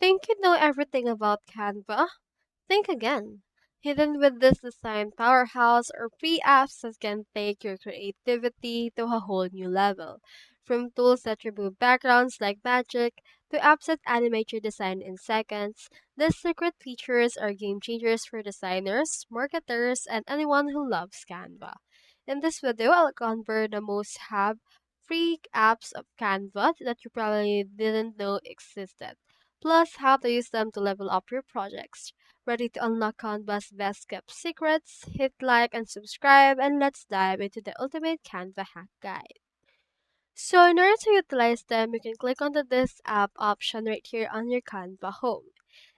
Think you know everything about Canva? Think again. Hidden with this design powerhouse are free apps that can take your creativity to a whole new level. From tools that remove backgrounds like magic to apps that animate your design in seconds, these secret features are game changers for designers, marketers, and anyone who loves Canva. In this video, I'll cover the most have free apps of Canva that you probably didn't know existed, plus how to use them to level up your projects. Ready to unlock Canva's best kept secrets? Hit like and subscribe, and let's dive into the ultimate Canva hack guide. So, in order to utilize them, you can click on the This App option right here on your Canva home.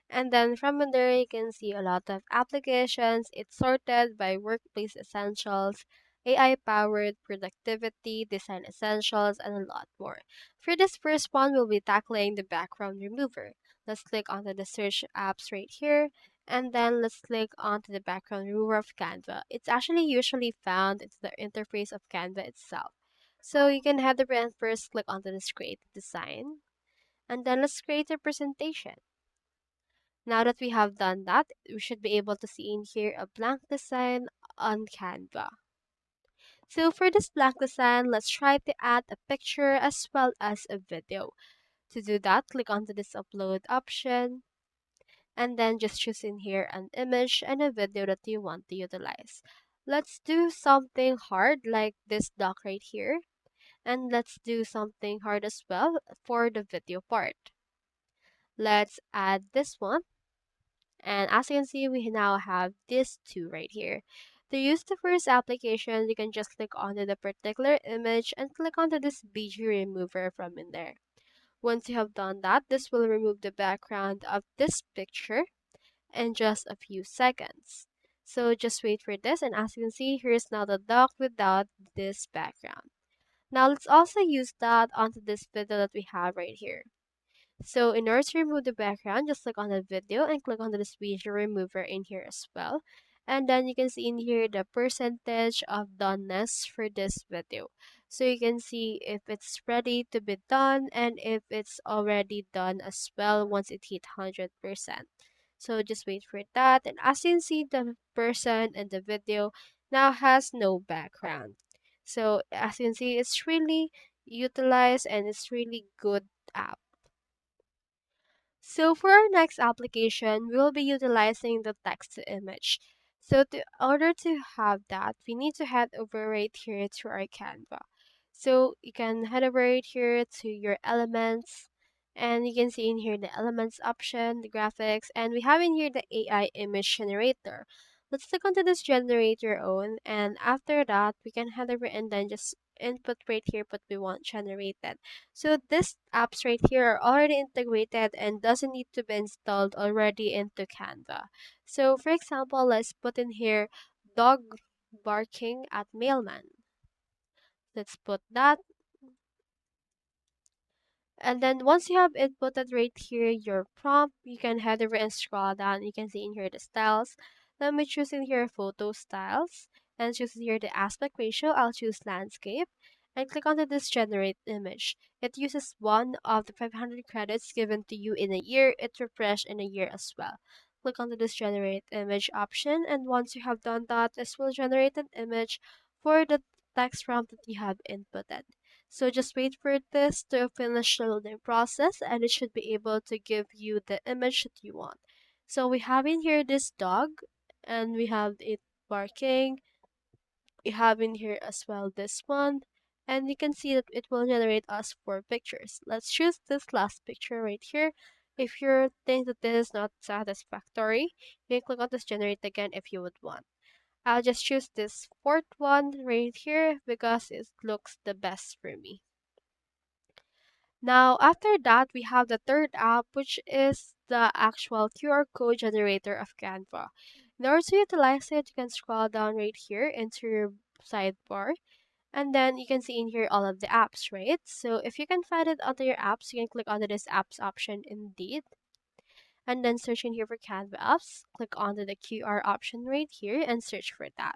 And then from there, you can see a lot of applications. It's sorted by workplace essentials, AI powered productivity, design essentials, and a lot more. For this first one, we'll be tackling the background remover. Let's click onto the search apps right here. And then let's click onto the background remover of Canva. It's actually usually found in the interface of Canva itself. So you can head over and first click onto this create design. And then let's create a presentation. Now that we have done that, we should be able to see in here a blank design on Canva. So for this blank design, let's try to add a picture as well as a video. To do that, click onto this upload option and then just choose in here an image and a video that you want to utilize. Let's do something hard like this doc right here, and let's do something hard as well for the video part. Let's add this one. And as you can see, we now have these two right here. To use the first application, you can just click onto the particular image and click onto this BG remover from in there. Once you have done that, this will remove the background of this picture in just a few seconds. So just wait for this, and as you can see, here's now the dock without this background. Now let's also use that onto this video that we have right here. So in order to remove the background, just click on the video and click on the visual remover in here as well. And then you can see in here the percentage of doneness for this video. So you can see if it's ready to be done and if it's already done as well once it hit 100%. So just wait for that. And as you can see, the person in the video now has no background. So as you can see, it's really utilized and it's really good app. So for our next application, we'll be utilizing the text to image. So to order to have that, we need to head over right here to our Canva. So you can head over right here to your elements, and you can see in here the elements option, the graphics, and we have in here the AI image generator. Let's click onto this generate your own, and after that, we can head over and then just input right here what we want generated. So these apps right here are already integrated and doesn't need to be installed already into Canva. So for example, let's put in here dog barking at mailman. Let's put that. And then once you have inputted right here your prompt, you can head over and scroll down. You can see in here the styles. Let me choose in here photo styles and choose in here the aspect ratio. I'll choose landscape and click onto this generate image. It uses one of the 500 credits given to you in a year. It refreshes in a year as well. Click onto this generate image option, and once you have done that, this will generate an image for the text prompt that you have inputted. So just wait for this to finish the loading process and it should be able to give you the image that you want. So we have in here this dog and we have it barking. We have in here as well this one, and you can see that it will generate us 4 pictures. Let's choose this last picture right here. If you think that this is not satisfactory, you can click on this generate again if you would want. I'll just choose this fourth one right here because it looks the best for me. Now, after that, we have the third app, which is the actual QR code generator of Canva. In order to utilize it, you can scroll down right here into your sidebar, and then you can see in here all of the apps, right? So if you can find it under your apps, you can click onto this apps option indeed, and then search in here for Canva apps. Click onto the QR option right here and search for that.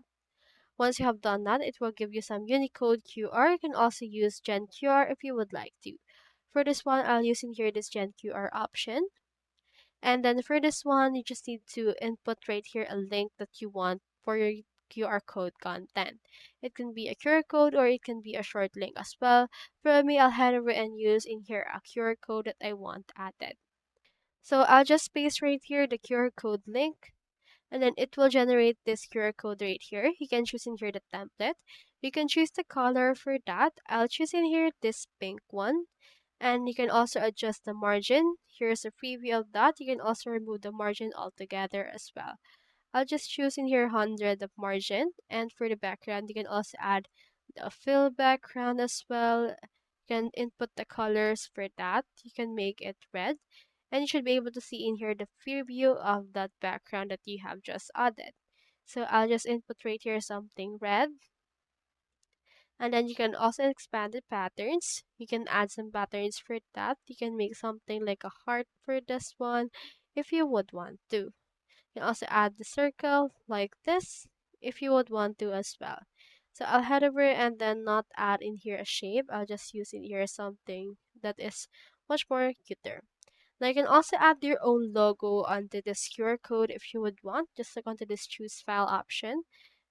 Once you have done that, it will give you some Unicode QR. You can also use Gen QR if you would like to. For this one, I'll use in here this Gen QR option. And then for this one, you just need to input right here a link that you want for your QR code content. It can be a QR code or it can be a short link as well. For me, I'll head over and use in here a QR code that I want added. So I'll just paste right here the QR code link, and then it will generate this QR code right here. You can choose in here the template. You can choose the color for that. I'll choose in here this pink one. And you can also adjust the margin. Here's a preview of that. You can also remove the margin altogether as well. I'll just choose in here 100 of margin. And for the background, you can also add the fill background as well. You can input the colors for that. You can make it red. And you should be able to see in here the preview of that background that you have just added. So I'll just input right here something red. And then you can also expand the patterns. You can add some patterns for that. You can make something like a heart for this one if you would want to. You can also add the circle like this if you would want to as well. So I'll head over and then not add in here a shape. I'll just use in here something that is much more cuter. Now you can also add your own logo onto this QR code if you would want. Just click onto this choose file option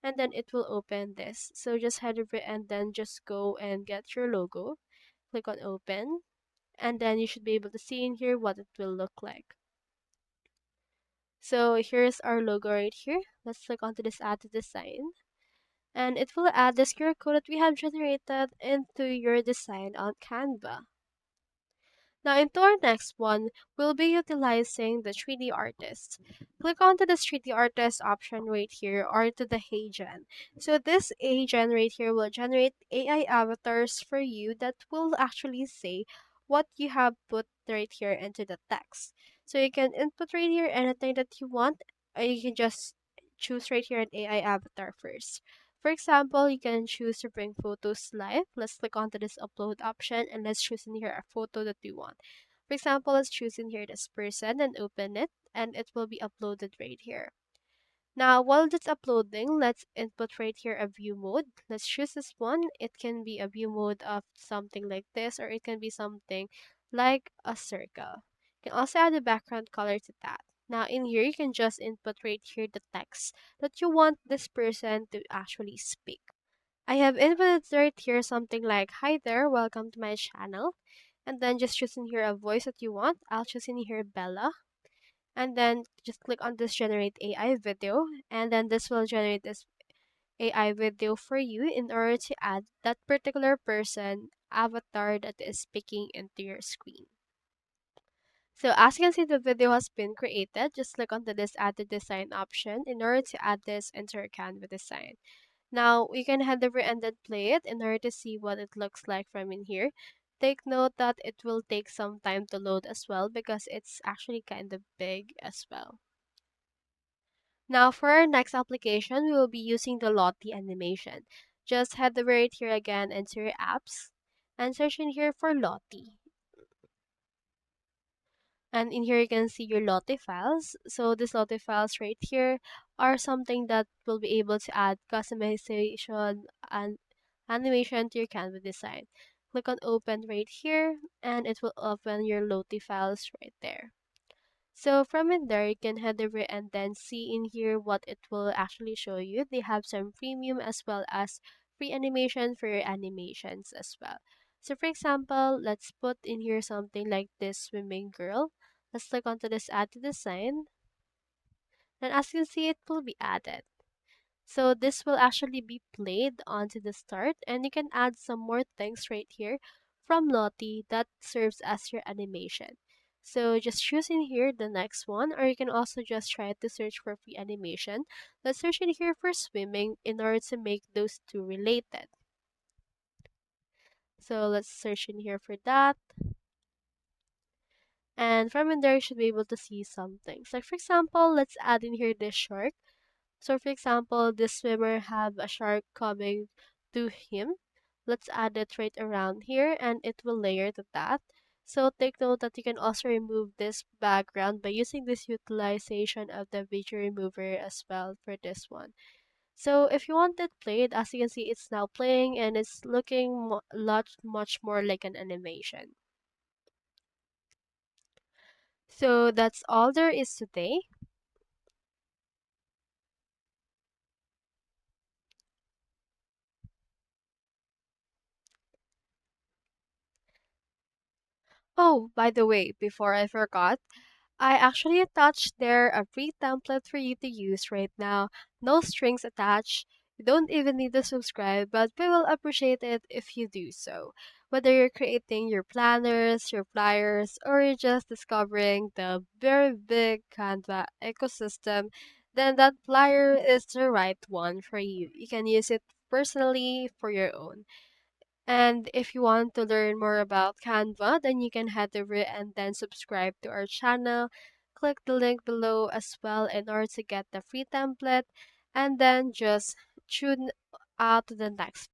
and then it will open this. So just head over and then just go and get your logo. Click on open and then you should be able to see in here what it will look like. So here's our logo right here. Let's click onto this add to design and it will add this QR code that we have generated into your design on Canva. Now into our next one, we'll be utilizing the 3D artist. Click onto the 3D artist option right here or to the HeyGen. So this HeyGen right here will generate AI avatars for you that will actually say what you have put right here into the text. So you can input right here anything that you want, or you can just choose right here an AI avatar first. For example, you can choose to bring photos live. Let's click onto this upload option and let's choose in here a photo that we want. For example, let's choose in here this person and open it and it will be uploaded right here. Now, while it's uploading, let's input right here a view mode. Let's choose this one. It can be a view mode of something like this or it can be something like a circle. You can also add a background color to that. Now, in here, you can just input right here the text that you want this person to actually speak. I have inputted right here something like, hi there, welcome to my channel. And then just choose in here a voice that you want. I'll choose in here Bella and then just click on this generate AI video and then this will generate this AI video for you in order to add that particular person avatar that is speaking into your screen. So as you can see, the video has been created. Just click onto this add to design option in order to add this into your Canva design. Now we can head over and then play it in order to see what it looks like from in here. Take note that it will take some time to load as well because it's actually kind of big as well. Now for our next application, we will be using the Lottie animation. Just head over right here again into your apps and search in here for Lottie. And in here you can see your Lottie files. So these Lottie files right here are something that will be able to add customization and animation to your Canva design. Click on open right here and it will open your Lottie files right there. So from in there, you can head over and then see in here what it will actually show you. They have some premium as well as free animation for your animations as well. So for example, let's put in here something like this swimming girl. Let's click onto this add to design. And as you can see, it will be added. So this will actually be played onto the start and you can add some more things right here from Lottie that serves as your animation. So just choose in here the next one or you can also just try to search for free animation. Let's search in here for swimming in order to make those two related. So let's search in here for that. And from in there you should be able to see some things. Like for example, let's add in here this shark. So for example, this swimmer have a shark coming to him. Let's add it right around here and it will layer to that. So take note that you can also remove this background by using this utilization of the video remover as well for this one. So if you want it played, as you can see, it's now playing and it's looking much more like an animation. So that's all there is today. Oh, by the way, before I forgot, I actually attached there a free template for you to use right now. No strings attached. You don't even need to subscribe, but we will appreciate it if you do so. Whether you're creating your planners, your flyers, or you're just discovering the very big Canva ecosystem, then that flyer is the right one for you. You can use it personally for your own. And if you want to learn more about Canva, then you can head over and then subscribe to our channel. Click the link below as well in order to get the free template, and then just tune out to the next